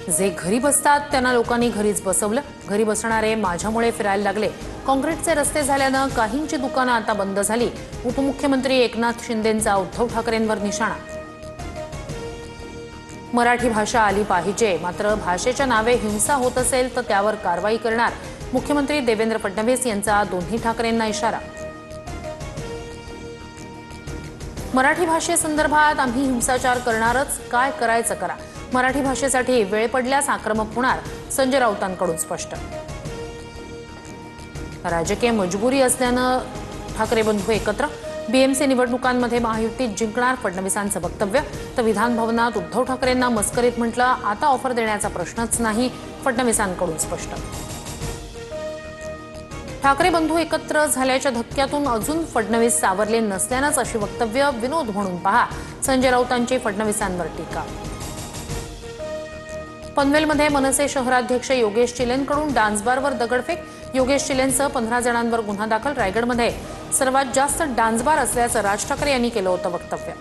जे घरी बसतात त्यांना लोकांनी घरीच बसवलं। घरी बसणारे माझ्यामुळे फिरायला लागले। काँक्रीटचे रस्ते झाल्यानं काहींची दुकानं आता बंद झाली। उपमुख्यमंत्री एकनाथ शिंदेंचा उद्धव ठाकरेंवर निशाणा। मराठी भाषा आली पाहिजे, मात्र भाषेच्या नावे हिंसा होत असेल तर त्यावर कारवाई करणार। मुख्यमंत्री देवेंद्र फडणवीस यांचा दोन्ही ठाकरेंना इशारा। मराठी भाषेसंदर्भात आम्ही हिंसाचार करणारच, काय करायचं करा। मराठी भाषेसाठी वेळ पडल्यास आक्रमक होणार, संजय राऊतांकडून स्पष्ट। राजकीय मजबुरी असल्यानं ठाकरे बंधू एकत्र। बीएमसी निवडणुकांमध्ये महायुतीत जिंकणार फडणवीसांचं वक्तव्य। तर विधान भवनात उद्धव ठाकरेंना मस्करीत म्हटलं, आता ऑफर देण्याचा प्रश्नच नाही, फडणवीसांकडून स्पष्ट। ठाकरे बंधू एकत्र झाल्याच्या धक्क्यातून अजून फडणवीस सावरले नसल्यानंच अशी वक्तव्य विनोद म्हणून पहा, संजय राऊतांची फडणवीसांवर टीका। पनवेलमध्ये मनसे शहराध्यक्ष योगेश चिलेंकडून डान्सबारवर दगडफेक। योगेश चिलेंसह 15 जणांवर गुन्हा दाखल। रायगडमध्ये सर्वात जास्त डान्सबार असल्याचं राज ठाकरे यांनी केलं होतं वक्तव्य।